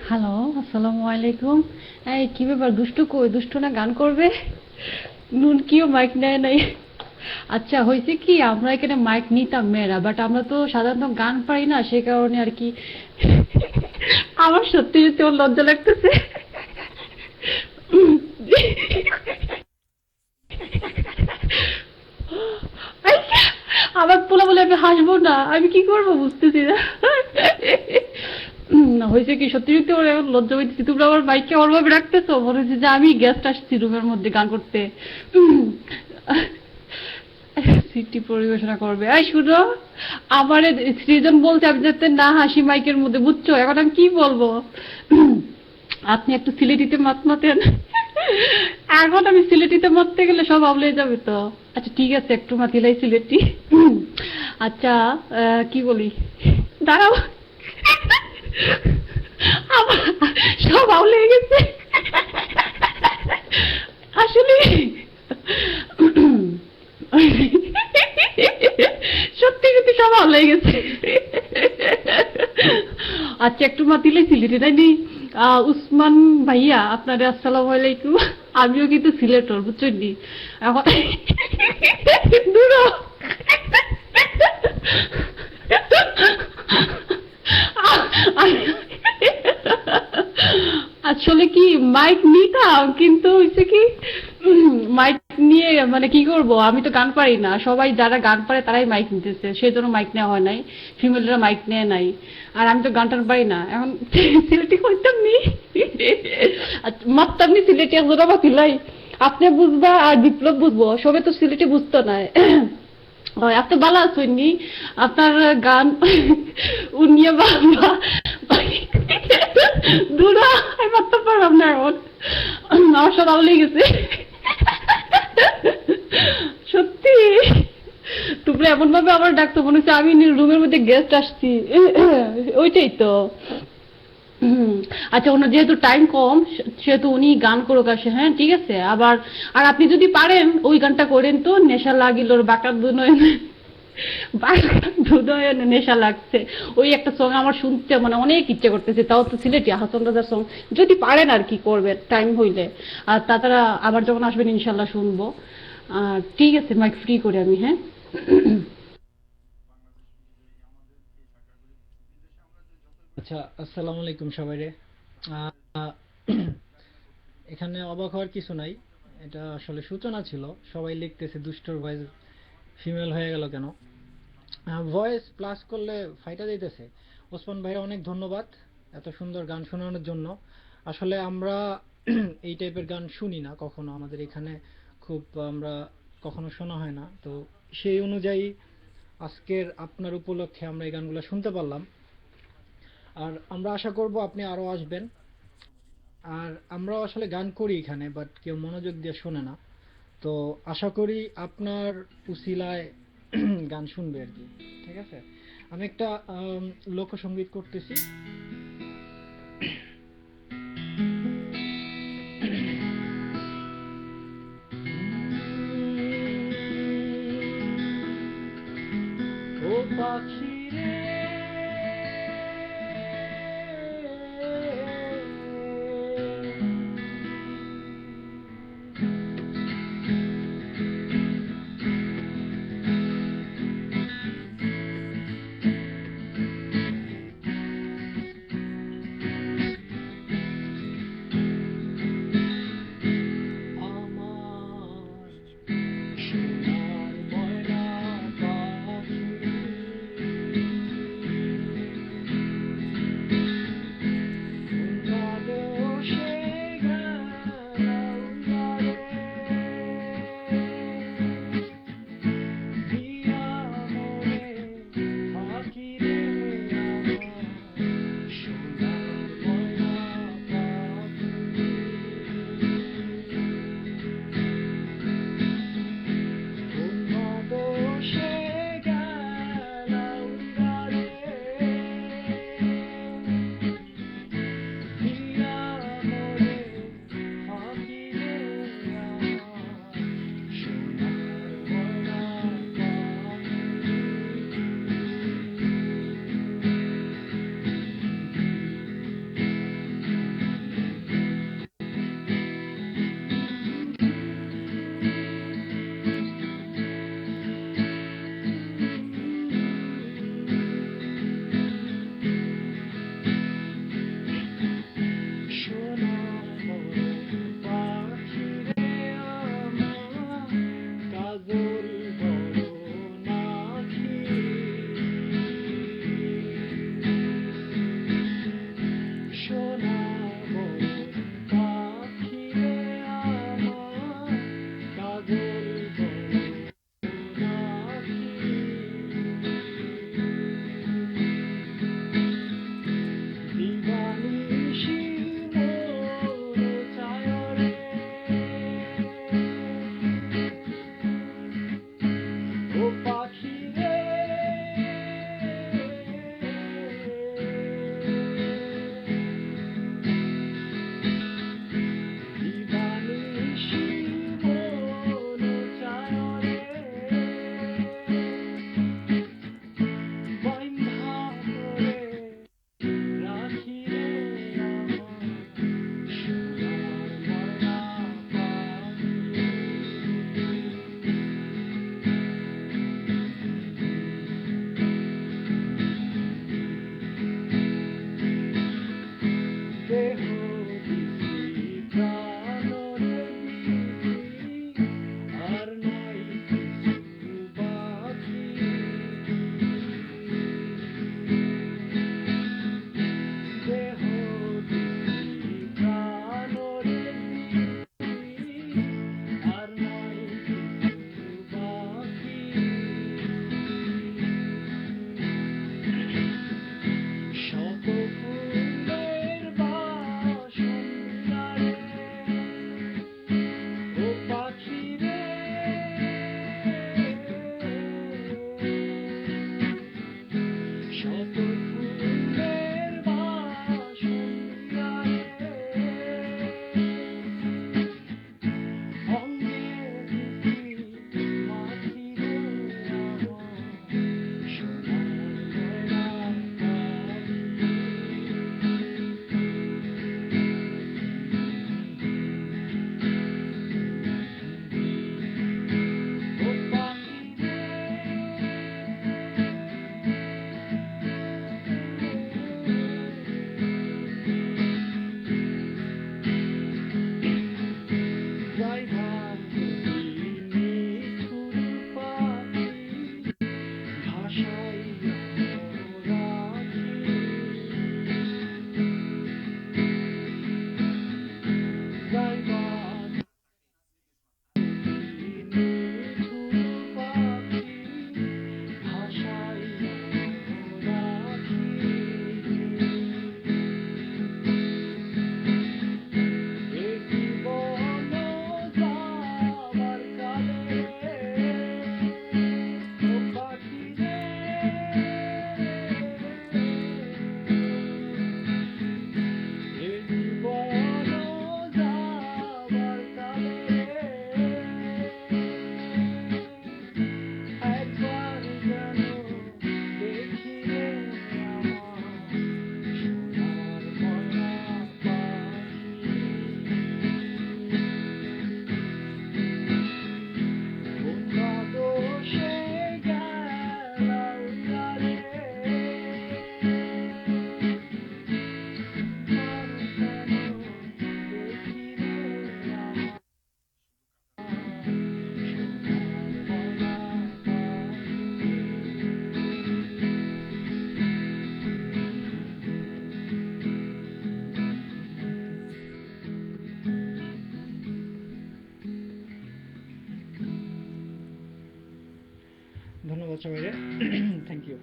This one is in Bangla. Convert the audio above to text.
হ্যালো, আসসালামু আলাইকুম। এই কি ব্যাপার, দুষ্টু কই? দুষ্টু না গান করবে? নুন কিও মাইক নেয় নাই। আচ্ছা, হয়েছে কি, আমরা এখানে মাইক নিতাম মেয়েরা, বাট আমরা তো সাধারণত গান পারি না, সে কারণে আর কি। আমার সত্যি সত্যি ওর লজ্জা লাগতেছে। আমার পোলা বলে আমি হাসবো না, আমি কি করবো বুঝতেছি না। হয়েছে কি, সত্যি সত্যি ওর এখন লজ্জা হইতেছি। তোমরা আমার মাইককে ওরভাবে রাখতেছো, মনে হচ্ছে যে আমি গেস্ট আসছি রুমের মধ্যে গান করতে। সিটি পরিবেশনা করবে। এই শুনো, আমার সৃজন বলছে আমি যাতে না হাসি মাইকের মধ্যে, বুঝছো? এখন আমি কি বলবো? আপনি একটু সিলেটিতে মাত মাতেন। এখন আমি সিলেটিতে মারতে গেলে সব আউলে যাবে তো। আচ্ছা ঠিক আছে, একটু মাতিলাই সিলেটি। আচ্ছা, কি বলি, দাঁড়াও। আমার সব আউলে গেছে আসলে। সত্যি সত্যি সব আউলে গেছে। আচ্ছা, একটু মাতিলে সিলেটি তাই নি। উসমান ভাইয়া, আপনার আসসালামু আলাইকুম। আমিও কিন্তু সিলেটর, বুঝছেন নি? এখন দূর হ। আসলে কি, মাইক নিতাম কিন্তু হচ্ছে কি, মাইক নিয়ে মানে কি করব, আমি তো গান পারি না। সবাই যারা গান পারে তারাই মাইক নিতেছে, সেই জন্য মাইক নেওয়া হয় নাই। ফিমেলরা মাইক নেয় নাই। আর আমি তো গান টান পারি না এখন। সিলেটি করতাম নি। মারতাম নি সিলেটি, একজন আমার সিলাই। আপনি বুঝবা আর বিপ্লব বুঝবো, সবে তো সিলেটি বুঝতো না। হয়, আপনি ভালো আছেন নি? আপনার গান উনিয়ে বাবা দূরা, আমি ভাবতে পারলাম না এখন। আমার সব আউলে গেছে। সত্যি, তোমরা এমন ভাবে আমার ডাকতো, মনে হচ্ছে আমি রুমের মধ্যে গেস্ট আসছি। ওইটাই তো। আচ্ছা, ওনার যেহেতু টাইম কম, সেহেতু উনি গান করুক আসে, হ্যাঁ ঠিক আছে। আবার আর আপনি যদি পারেন ওই গানটা করেন তো, নেশা লাগিল বাঁকার দুনয়নে। বাঁকার দুনয়নে নেশা লাগছে, ওই একটা সং আমার শুনতে মানে অনেক ইচ্ছে করতেছে, তাও তো সিলেটি হাসান রাজার সং। যদি পারেন আর কি করবেন টাইম হইলে। আর তাছাড়া আবার যখন আসবেন ইনশাল্লাহ শুনবো। ঠিক আছে, মাইক ফ্রি করে আমি, হ্যাঁ। আচ্ছা, আসসালামু আলাইকুম সবাইরে। আহ, এখানে অবাক হওয়ার কিছু নাই। এটা আসলে সূচনা ছিল। সবাই লিখতেছে দুষ্টর ভয়েস ফিমেল হয়ে গেল কেন। ভয়েস প্লাস করলে ফাইটা দিতেছে। ওসমান ভাইরা অনেক ধন্যবাদ এত সুন্দর গান শোনানোর জন্য। আসলে আমরা এই টাইপের গান শুনি না কখনো, আমাদের এখানে খুব আমরা কখনো শোনা হয় না তো। সেই অনুযায়ী আজকের আপনার উপলক্ষে আমরা এই গানগুলো শুনতে পারলাম। আর আমরা আশা করব আপনি আরো আসবেন। আর আমরাও আসলে গান করি এখানে, বাট কেউ মনোযোগ দিয়ে শোনে না। তো আশা করি আপনার উসিলায় গান শুনবে আর কি। ঠিক আছে, আমি একটা লোকসঙ্গীত করতেছি। ও পাখি রে, আমার সোনার ময়না পাখি, ধন্যবাদ সবাইরে। Thank you.